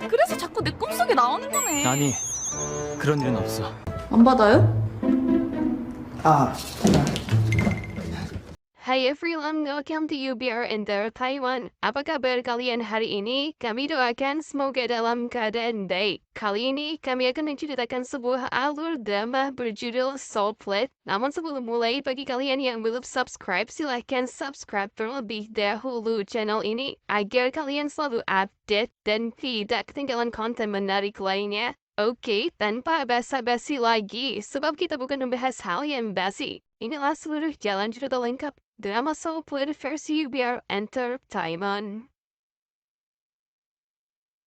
그래서 자꾸 내 꿈속에 나오는 거네. 아니, 그런 일은 없어. 안 받아요? 아, Hai everyone, welcome to UBR Enter Taiwan. Apa kabar kalian hari ini? Kami doakan semoga dalam keadaan baik. Kali ini kami akan menceritakan sebuah alur drama berjudul Soul Plate. Namun sebelum mulai, bagi kalian yang belum subscribe, silahkan subscribe terlebih dahulu channel ini agar kalian selalu update dan tidak ketinggalan konten menarik lainnya. Oke, tanpa basa-basi lagi, sebab kita bukan membahas hal yang basi. Inilah seluruh jalan cerita lengkap drama Soul Plate versi UBR Entertainment.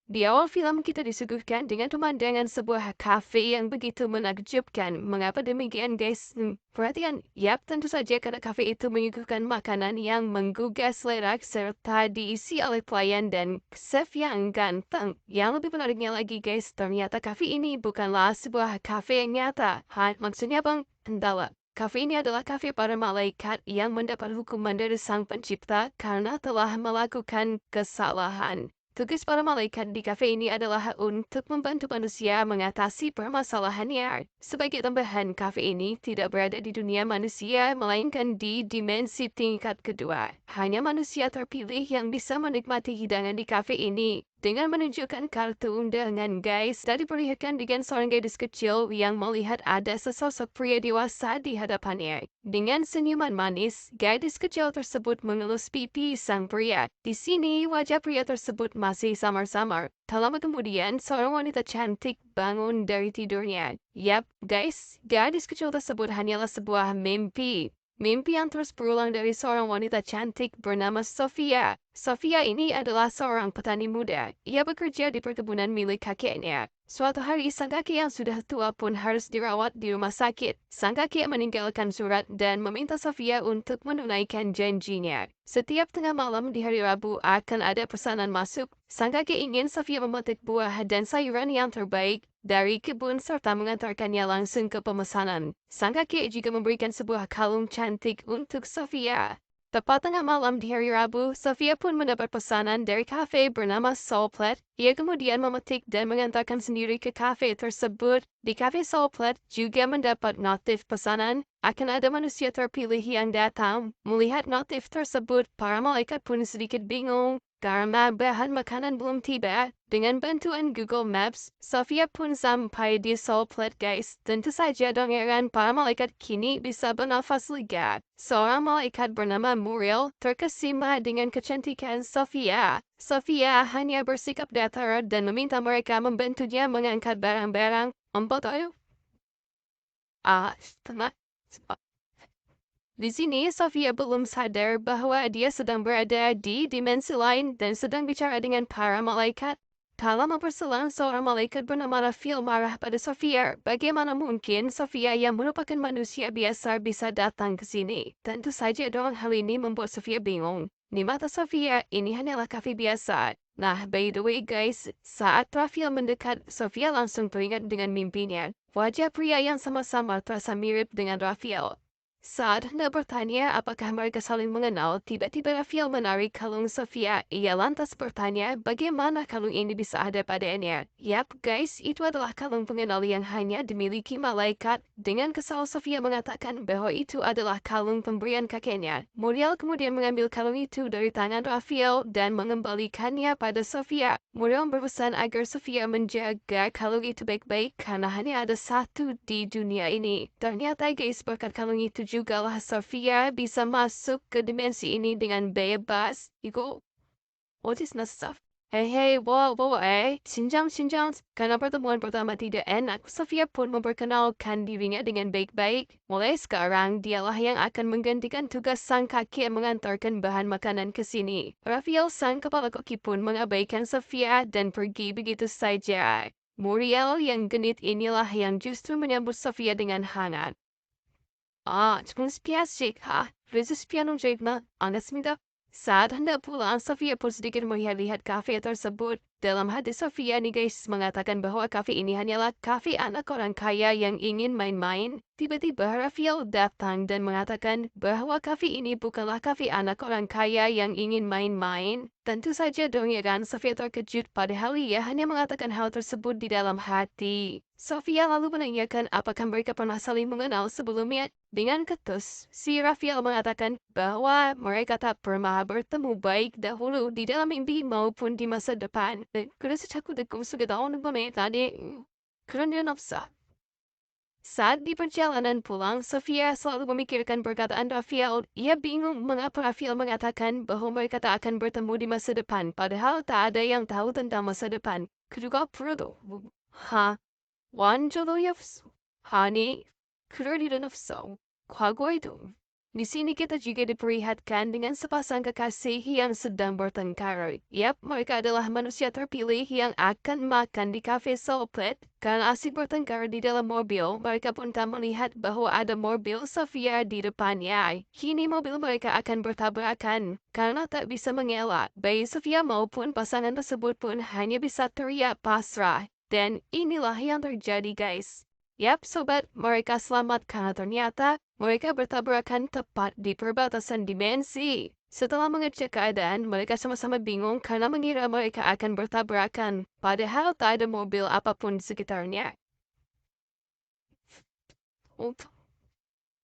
Di awal film kita disuguhkan dengan pemandangan sebuah kafe yang begitu menakjubkan. Mengapa demikian guys? Perhatian, yap tentu saja karena kafe itu menyuguhkan makanan yang menggugah selera serta diisi oleh pelayan dan chef yang ganteng. Yang lebih menariknya lagi guys, ternyata kafe ini bukanlah sebuah kafe yang nyata. Maksudnya bang, entahlah. Kafe ini adalah kafe para malaikat yang mendapat hukuman dari sang pencipta karena telah melakukan kesalahan. Tugas para malaikat di kafe ini adalah untuk membantu manusia mengatasi permasalahannya. Sebagai tambahan, kafe ini tidak berada di dunia manusia, melainkan di dimensi tingkat kedua. Hanya manusia terpilih yang bisa menikmati hidangan di kafe ini. Dengan menunjukkan kartu undangan guys, dan diperlihatkan dengan seorang gadis kecil yang melihat ada sesosok pria dewasa di hadapannya. Dengan senyuman manis, gadis kecil tersebut mengelus pipi sang pria. Di sini, wajah pria tersebut masih samar-samar. Tak lama kemudian, seorang wanita cantik bangun dari tidurnya. Yap, guys, gadis kecil tersebut hanyalah sebuah mimpi. Mimpi yang terus berulang dari seorang wanita cantik bernama Sofia. Sofia ini adalah seorang petani muda. Ia bekerja di perkebunan milik kakeknya. Suatu hari, sang kakek yang sudah tua pun harus dirawat di rumah sakit. Sang kakek meninggalkan surat dan meminta Sofia untuk menunaikan janjinya. Setiap tengah malam di hari Rabu akan ada pesanan masuk. Sang kakek ingin Sofia memetik buah dan sayuran yang terbaik dari kebun serta mengantarkannya langsung ke pemesanan. Sang kakek juga memberikan sebuah kalung cantik untuk Sofia. Tepat tengah malam di hari Rabu, Sofia pun mendapat pesanan dari kafe bernama Soul Plate. Ia kemudian memetik dan mengantarkan sendiri ke kafe tersebut. Di kafe Soul Plate juga mendapat notif pesanan. Akan ada manusia terpilih yang datang. Melihat notif tersebut, para malaikat pun sedikit bingung karena bahan makanan belum tiba. Dengan bantuan Google Maps, Sofia pun sampai di Soul Plate guys. Tentu saja dong heran para malaikat kini bisa bernafas lega. Seorang malaikat bernama Muriel terkesima dengan kecantikan Sofia. Sofia hanya bersikap datar dan meminta mereka membantunya mengangkat barang-barang. Tahu? Tenang. Di sini, Sofia belum sadar bahwa dia sedang berada di dimensi lain dan sedang bicara dengan para malaikat. Tak lama berselang, seorang malaikat bernama Raphael marah pada Sofia. Bagaimana mungkin Sofia yang merupakan manusia biasa bisa datang ke sini? Tentu saja dong hal ini membuat Sofia bingung. Di mata Sofia, ini hanyalah kafe biasa. Nah, by the way guys, saat Raphael mendekat, Sofia langsung teringat dengan mimpinya. Wajah pria yang sama-sama terasa mirip dengan Raphael. Saat hendak bertanya apakah mereka saling mengenal, tiba-tiba Raphael menarik kalung Sofia. Ia lantas bertanya bagaimana kalung ini bisa ada padanya. Yap guys, itu adalah kalung pengenal yang hanya dimiliki malaikat. Dengan kesal Sofia mengatakan bahwa itu adalah kalung pemberian kakeknya. Muriel kemudian mengambil kalung itu dari tangan Raphael dan mengembalikannya pada Sofia. Muriel berpesan agar Sofia menjaga kalung itu baik-baik karena hanya ada satu di dunia ini. Ternyata guys, berkat kalung itu jugalah Sofia bisa masuk ke dimensi ini dengan bebas. Iku, what is that stuff? Hei, sinjang. Karena pertemuan pertama tidak enak, Sofia pun memperkenalkan dirinya dengan baik-baik. Mulai sekarang, dialah yang akan menggantikan tugas sang kakek mengantarkan bahan makanan ke sini. Raphael sang kepala koki pun mengabaikan Sofia dan pergi begitu saja. Muriel yang genit inilah yang justru menyambut Sofia dengan hangat. Çıkın piyasik ha. Vezes piano jayna. Anasmida. Saat hendak pulang, Sofia pun sedikit melihat-lihat kafe tersebut. Dalam hati Sofia nih guys mengatakan bahwa kafe ini hanyalah kafe anak orang kaya yang ingin main-main. Tiba-tiba Rafael datang dan mengatakan bahwa kafe ini bukanlah kafe anak orang kaya yang ingin main-main. Tentu saja dong ya kan, Sofia terkejut padahal ia hanya mengatakan hal tersebut di dalam hati. Sofia lalu menanyakan apakah mereka pernah saling mengenal sebelumnya. Dengan ketus, si Rafael mengatakan bahwa mereka tak pernah bertemu baik dahulu di dalam mimpi maupun di masa depan. 그래서 자꾸 내 꿈속에 나오는 거네. 나는 그런 일은 없어. Saat di perjalanan pulang, Sofia selalu memikirkan perkataan Rafael. Ia bingung mengapa Rafael mengatakan bahwa mereka tak akan bertemu di masa depan, padahal tak ada yang tahu tentang masa depan. 그리고 앞으로도 완전히 없어. 아니, 그럴 일은 없어. 과거에도. Di sini kita juga diperlihatkan dengan sepasang kekasih yang sedang bertengkar. Yap, mereka adalah manusia terpilih yang akan makan di kafe Soulplet. Karena asik bertengkar di dalam mobil, mereka pun tak melihat bahwa ada mobil Sofia di depannya. Kini mobil mereka akan bertabrakan. Karena tak bisa mengelak, baik Sofia maupun pasangan tersebut pun hanya bisa teriak pasrah. Dan inilah yang terjadi guys. Yap sobat, mereka selamat karena ternyata mereka bertabrakan tepat di perbatasan dimensi. Setelah mengecek keadaan, mereka sama-sama bingung karena mengira mereka akan bertabrakan. Padahal tak ada mobil apapun di sekitarnya.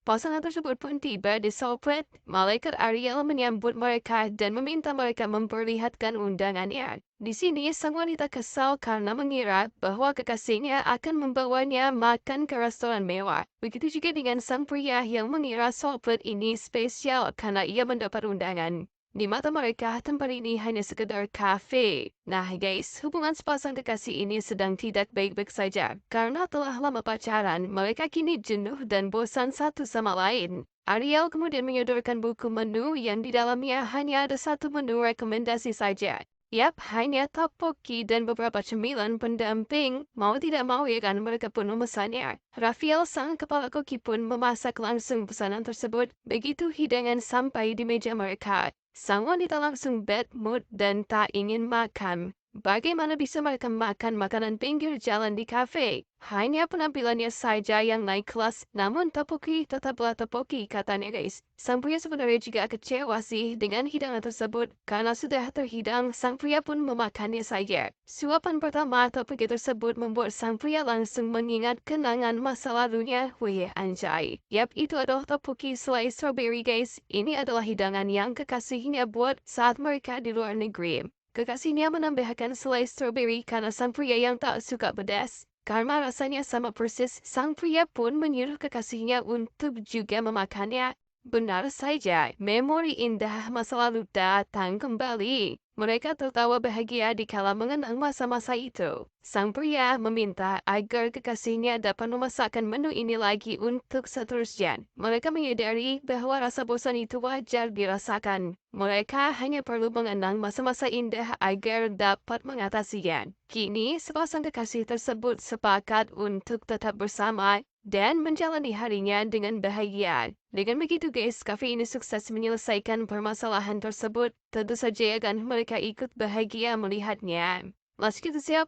Pasangan tersebut pun tiba di Soulplet. Malaikat Ariel menyambut mereka dan meminta mereka memperlihatkan undangannya. Di sini sang wanita kesal karena mengira bahwa kekasihnya akan membawanya makan ke restoran mewah. Begitu juga dengan sang pria yang mengira Soulplet ini spesial karena ia mendapat undangan. Di mata mereka, tempat ini hanya sekedar kafe. Nah guys, hubungan sepasang kekasih ini sedang tidak baik-baik saja. Karena telah lama pacaran, mereka kini jenuh dan bosan satu sama lain. Ariel kemudian menyodorkan buku menu yang di dalamnya hanya ada satu menu rekomendasi saja. Yap, hanya tteokbokki dan beberapa cemilan pendamping. Mau tidak mau ya kan mereka pun memesannya. Rafael sang kepala koki pun memasak langsung pesanan tersebut. Begitu hidangan sampai di meja mereka, sang wanita langsung bad mood dan tak ingin makan. Bagaimana bisa mereka makan makanan pinggir jalan di kafe? Hanya penampilannya saja yang naik kelas, namun tteokbokki tetaplah tteokbokki katanya guys. Sang pria sebenarnya juga kecewa sih dengan hidangan tersebut, karena sudah terhidang, sang pria pun memakannya saja. Suapan pertama tteokbokki tersebut membuat sang pria langsung mengingat kenangan masa lalunya. Wih anjay. Yap, itu adalah tteokbokki selai strawberry guys. Ini adalah hidangan yang kekasihnya buat saat mereka di luar negeri. Kekasihnya menambahkan selai strawberry karena sang pria yang tak suka pedas. Karena rasanya sama persis, sang pria pun menyuruh kekasihnya untuk juga memakannya. Benar saja, memori indah masa lalu datang kembali. Mereka tertawa bahagia dikala mengenang masa-masa itu. Sang pria meminta agar kekasihnya dapat memasakkan menu ini lagi untuk seterusnya. Mereka menyadari bahwa rasa bosan itu wajar dirasakan. Mereka hanya perlu mengenang masa-masa indah agar dapat mengatasinya. Kini, sepasang kekasih tersebut sepakat untuk tetap bersama dan menjalani harinya dengan bahagia. Dengan begitu guys, kafe ini sukses menyelesaikan permasalahan tersebut. Tentu saja akan mereka ikut bahagia melihatnya. Masih kita siap?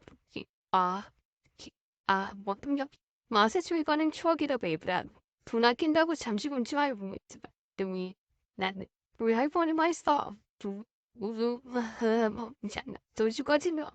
waktunya. 맛의 출과는 추억이라 베이브라. 분할낀다고 잠시 굶지 말고 등이 나는 우리 할머니 맛있어. 우주 도주까지는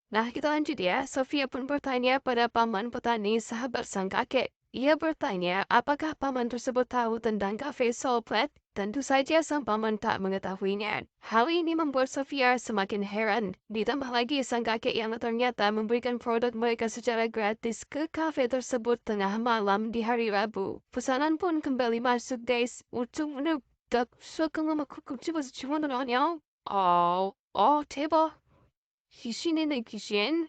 Nah, kita lanjut ya. Sofia pun bertanya pada paman petani sahabat sang kakek. Ia bertanya, apakah paman tersebut tahu tentang kafe Soulplet? Tentu saja sang paman tak mengetahuinya. Hal ini membuat Sofia semakin heran. Ditambah lagi sang kakek yang ternyata memberikan produk mereka secara gratis ke kafe tersebut tengah malam di hari Rabu. Pesanan pun kembali masuk guys. Ujung-ujung tak suka ngomong 집어서 주문을 하냐? 대박. Kishin.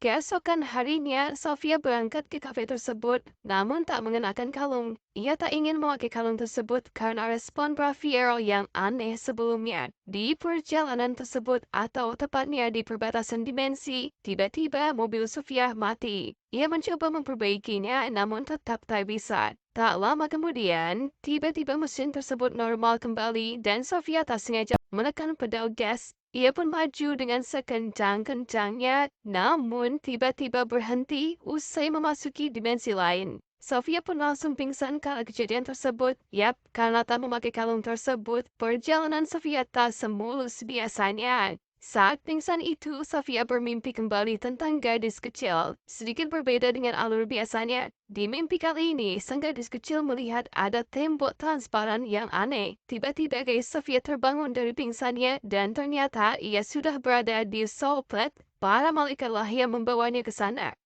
Keesokan harinya, Sofia berangkat ke kafe tersebut, namun tak mengenakan kalung. Ia tak ingin memakai kalung tersebut karena respon Rafael yang aneh sebelumnya. Di perjalanan tersebut, atau tepatnya di perbatasan dimensi, tiba-tiba mobil Sofia mati. Ia mencoba memperbaikinya, namun tetap tak bisa. Tak lama kemudian, tiba-tiba mesin tersebut normal kembali dan Sofia tak sengaja menekan pedal gas. Ia pun maju dengan sekencang-kencangnya, namun tiba-tiba berhenti usai memasuki dimensi lain. Sofia pun langsung pingsan karena kejadian tersebut. Yap, karena tak memakai kalung tersebut, perjalanan Sofia tak semulus biasanya. Saat pingsan itu, Sofia bermimpi kembali tentang gadis kecil. Sedikit berbeda dengan alur biasanya. Di mimpi kali ini, sang gadis kecil melihat ada tembok transparan yang aneh. Tiba-tiba guys, Sofia terbangun dari pingsannya dan ternyata ia sudah berada di Soulplat. Para malaikatlah yang membawanya ke sana.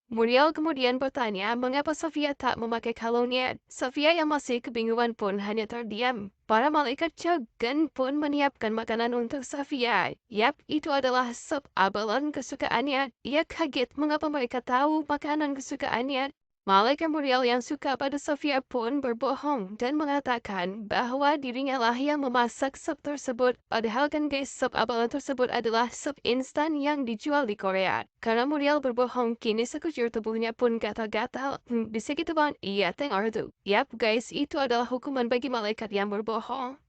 Muriel kemudian bertanya mengapa Sofia tak memakai kalungnya. Sofia yang masih kebingungan pun hanya terdiam. Para malaikat Chagan pun menyiapkan makanan untuk Sofia. Yap, itu adalah sup abalon kesukaannya. Ia kaget mengapa mereka tahu makanan kesukaannya. Malaikat Muriel yang suka pada Sofia pun berbohong dan mengatakan bahwa dirinya lah yang memasak sup tersebut. Padahal kan guys, sup abalon tersebut adalah sup instan yang dijual di Korea. Karena Muriel berbohong, kini sekujur tubuhnya pun gatal-gatal. Bisa gitu bang? Iya, tengok itu. Yap guys, itu adalah hukuman bagi malaikat yang berbohong.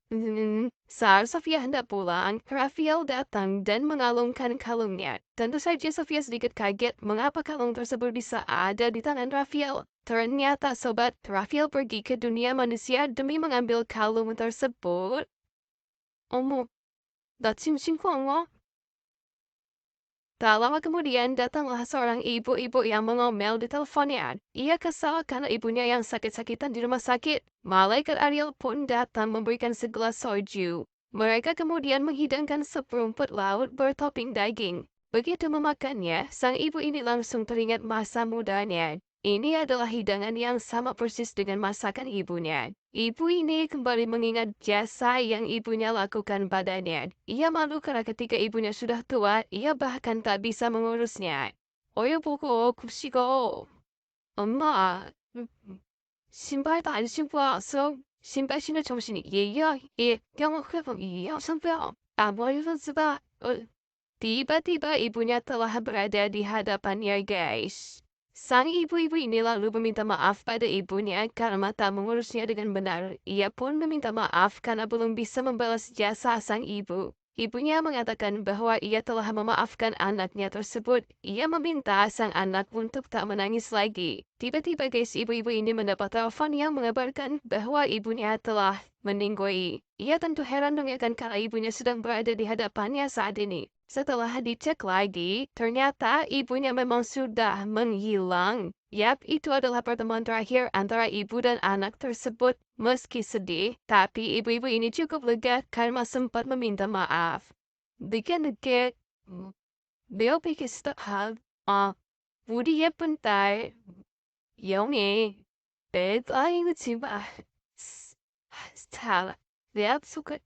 Saat Sofia hendak pulang, Raphael datang dan mengalungkan kalungnya. Tentu saja Sofia sedikit kaget mengapa kalung tersebut bisa ada di tangan Raphael. Ternyata sobat, Raphael pergi ke dunia manusia demi mengambil kalung tersebut. 나 지금 신고한 Tak lama kemudian datanglah seorang ibu-ibu yang mengomel di teleponnya. Ia kesal karena ibunya yang sakit-sakitan di rumah sakit. Malaikat Ariel pun datang memberikan segelas soju. Mereka kemudian menghidangkan seperumput laut bertopping daging. Begitu memakannya, sang ibu ini langsung teringat masa mudanya. Ini adalah hidangan yang sama persis dengan masakan ibunya. Ibu ini kembali mengingat jasa yang ibunya lakukan padanya. Ia malu karena ketika ibunya sudah tua, ia bahkan tak bisa mengurusnya. 어여보고 굽시고 엄마 신발도 안 신고 왔어. 신발 신을 정신이 얘야 예 영어 회복 iya sampai amoy ba tiba-tiba ibunya telah berada di hadapannya guys. Sang ibu-ibu ini lalu meminta maaf pada ibunya karena tak mengurusnya dengan benar. Ia pun meminta maaf karena belum bisa membalas jasa sang ibu. Ibunya mengatakan bahwa ia telah memaafkan anaknya tersebut. Ia meminta sang anak untuk tak menangis lagi. Tiba-tiba guys, ibu-ibu ini mendapat telepon yang mengabarkan bahwa ibunya telah meninggal. Ia tentu heran dengarkan karena ibunya sedang berada di hadapannya saat ini. Setelah dicek lagi, ternyata ibunya memang sudah menghilang. Yap, itu adalah pertemuan terakhir antara ibu dan anak tersebut. Meski sedih, tapi ibu-ibu ini cukup lega karena sempat meminta maaf. Dikit-dikit, beliau pikir setahap, Budi ya bentar, 영애, bedlaing tiba, salah, lihat suka.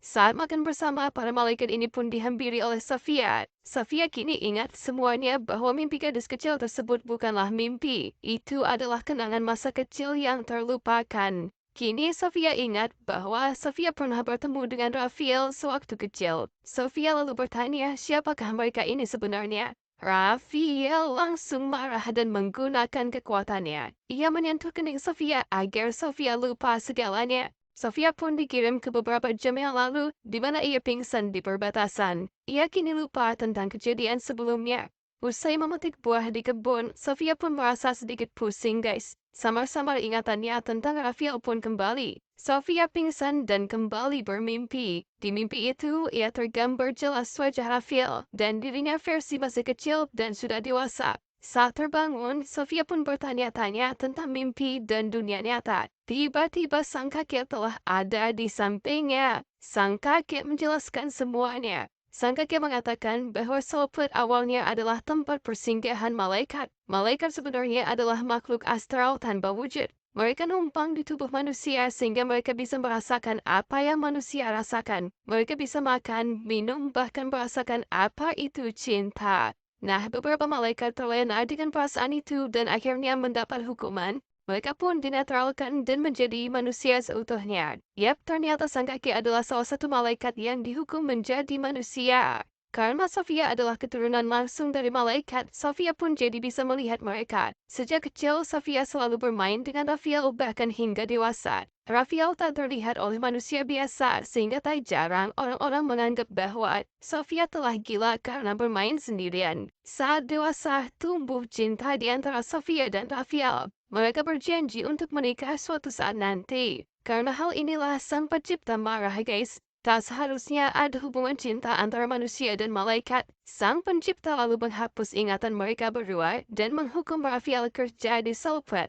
Saat makan bersama, para malaikat ini pun dihampiri oleh Sofia. Sofia kini ingat semuanya bahwa mimpi gadis kecil tersebut bukanlah mimpi. Itu adalah kenangan masa kecil yang terlupakan. Kini Sofia ingat bahwa Sofia pernah bertemu dengan Raphael sewaktu kecil. Sofia lalu bertanya siapakah mereka ini sebenarnya. Raphael langsung marah dan menggunakan kekuatannya. Ia menyentuh kening Sofia agar Sofia lupa segalanya. Sofia pun dikirim ke beberapa jam yang lalu, di mana ia pingsan di perbatasan. Ia kini lupa tentang kejadian sebelumnya. Usai memetik buah di kebun, Sofia pun merasa sedikit pusing guys. Samar-samar ingatannya tentang Raphael pun kembali. Sofia pingsan dan kembali bermimpi. Di mimpi itu, ia tergambar jelas wajah Raphael dan dirinya versi masih kecil dan sudah dewasa. Saat terbangun, Sofia pun bertanya-tanya tentang mimpi dan dunia nyata. Tiba-tiba sang kakek telah ada di sampingnya. Sang kakek menjelaskan semuanya. Sang kakek mengatakan bahwa Soulplat awalnya adalah tempat persinggahan malaikat. Malaikat sebenarnya adalah makhluk astral tanpa wujud. Mereka numpang di tubuh manusia sehingga mereka bisa merasakan apa yang manusia rasakan. Mereka bisa makan, minum, bahkan merasakan apa itu cinta. Nah, beberapa malaikat terlena dengan perasaan itu dan akhirnya mendapat hukuman. Mereka pun dinetralkan dan menjadi manusia seutuhnya. Yap, ternyata sang kakek adalah salah satu malaikat yang dihukum menjadi manusia. Karena Sofia adalah keturunan langsung dari malaikat, Sofia pun jadi bisa melihat mereka. Sejak kecil, Sofia selalu bermain dengan Raphael bahkan hingga dewasa. Raphael tak terlihat oleh manusia biasa, sehingga tak jarang orang-orang menganggap bahwa Sofia telah gila karena bermain sendirian. Saat dewasa, tumbuh cinta di antara Sofia dan Raphael. Mereka berjanji untuk menikah suatu saat nanti. Karena hal inilah sang pencipta marah, guys. Tak seharusnya ada hubungan cinta antara manusia dan malaikat. Sang pencipta lalu menghapus ingatan mereka berdua dan menghukum Raphael kerja di Salpet.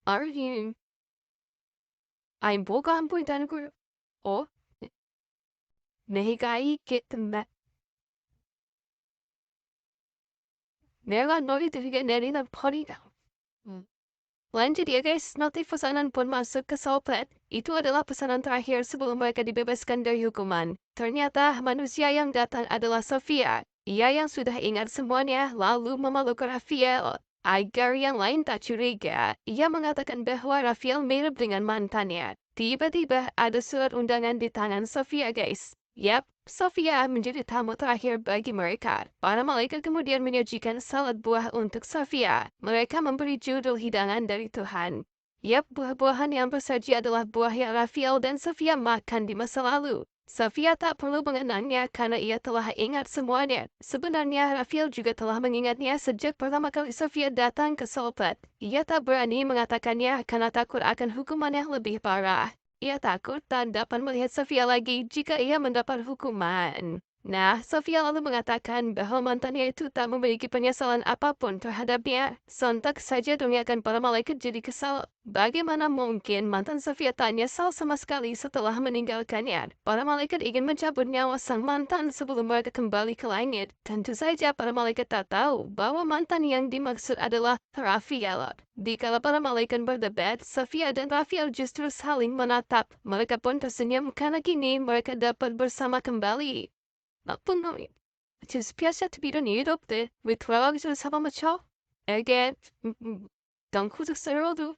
Arjun. Ay 뭐가 안 보인다는 걸? 어? 내가 있겠다. 내가 너희들에게 내리는 벌이다. Lanjut ya guys, nanti pesanan pun masuk ke Salpet. Itu adalah pesanan terakhir sebelum mereka dibebaskan dari hukuman. Ternyata manusia yang datang adalah Sofia. Ia yang sudah ingat semuanya lalu memeluk Raphael. Agar yang lain tak curiga, ia mengatakan bahwa Raphael mirip dengan mantannya. Tiba-tiba ada surat undangan di tangan Sofia guys. Yap, Sofia menjadi tamu terakhir bagi mereka. Para malaikat kemudian menyajikan salad buah untuk Sofia. Mereka memberi judul hidangan dari Tuhan. Yap, buah-buahan yang bersaji adalah buah yang Raphael dan Sofia makan di masa lalu. Sofia tak perlu mengenangnya karena ia telah ingat semuanya. Sebenarnya Raphael juga telah mengingatnya sejak pertama kali Sofia datang ke Salpet. Ia tak berani mengatakannya karena takut akan hukuman yang lebih parah. Ia takut tak dapat melihat Sofia lagi jika ia mendapat hukuman. Nah, Sofia lalu mengatakan bahwa mantannya itu tak memiliki penyesalan apapun terhadapnya. Sontak saja dengarkan para malaikat jadi kesal. Bagaimana mungkin mantan Sofia tak nyesal sama sekali setelah meninggalkannya? Para malaikat ingin mencabut nyawa sang mantan sebelum mereka kembali ke langit. Tentu saja para malaikat tak tahu bahwa mantan yang dimaksud adalah Raphael. Dikala para malaikat berdebat, Sofia dan Raphael justru saling menatap. Mereka pun tersenyum karena kini mereka dapat bersama kembali. 나쁜 놈이. 스피아시아트 비련 일도 없대. 왜 돌아가기 전에 잡아맞혀? 에게, 넌 구속스러워도.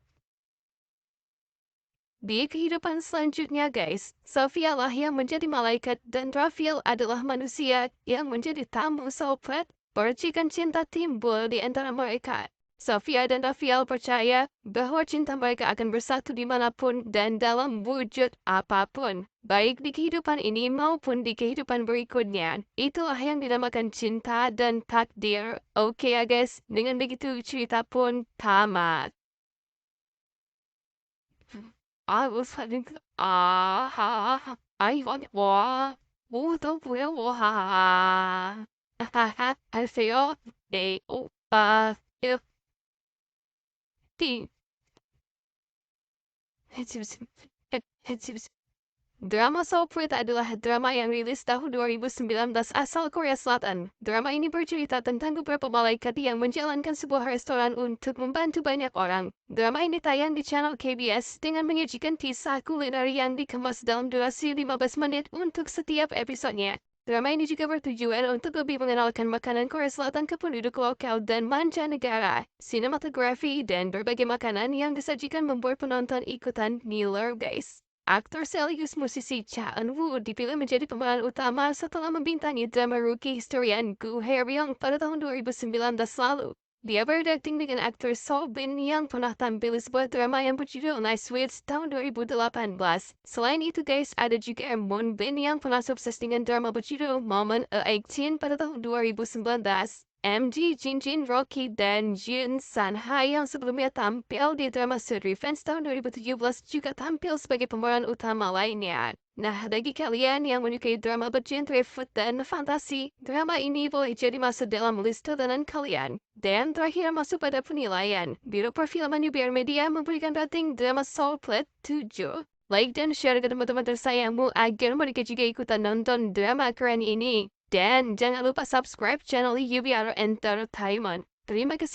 Di kehidupan selanjutnya guys, Sofia lah yang menjadi malaikat dan Raphael adalah manusia yang menjadi tamu Salpet. Percikan cinta timbul di antara mereka. Sofia dan Raphael percaya bahwa cinta mereka akan bersatu dimanapun dan dalam wujud apapun. Baik di kehidupan ini maupun di kehidupan berikutnya. Itulah yang dinamakan cinta dan takdir. Oke ya guys, dengan begitu cerita pun tamat. 하세요. 네, 오빠. Drama Salpet adalah drama yang rilis tahun 2019 asal Korea Selatan. Drama ini bercerita tentang beberapa malaikat yang menjalankan sebuah restoran untuk membantu banyak orang. Drama ini tayang di channel KBS dengan menyajikan kisah kuliner yang dikemas dalam durasi 15 menit untuk setiap episodenya. Drama ini juga bertujuan untuk lebih mengenalkan makanan Korea Selatan ke penduduk lokal dan mancanegara. Sinematografi dan berbagai makanan yang disajikan membuat penonton ikutan ngiler guys. Aktor sekaligus musisi Cha Eun-woo dipilih menjadi pemeran utama setelah membintangi drama Rookie Historian Gu Hae-ryung pada tahun 2019 lalu. Dia berakting dengan aktor Seo Bin yang pernah tampil di sebuah drama yang berjudul Nice Wits tahun 2018. Selain itu guys, ada juga Moon Bin yang pernah sukses dengan drama berjudul Moment a 18 pada tahun 2019. MG Jinjin Rocky dan Jin San-ha yang sebelumnya tampil di drama Sud Revenge tahun 2017 juga tampil sebagai pemeran utama lainnya. Nah, bagi kalian yang menyukai drama bergenre food dan fantasi, drama ini boleh jadi masuk dalam list tontonan kalian. Dan terakhir masuk pada penilaian. Biro Perfilman UBR Media memberikan rating drama Salpet 7. Like dan share ke teman-teman tersayangmu agar mereka juga ikutan nonton drama keren ini. Dan jangan lupa subscribe channel UBR Entertainment. Terima kasih.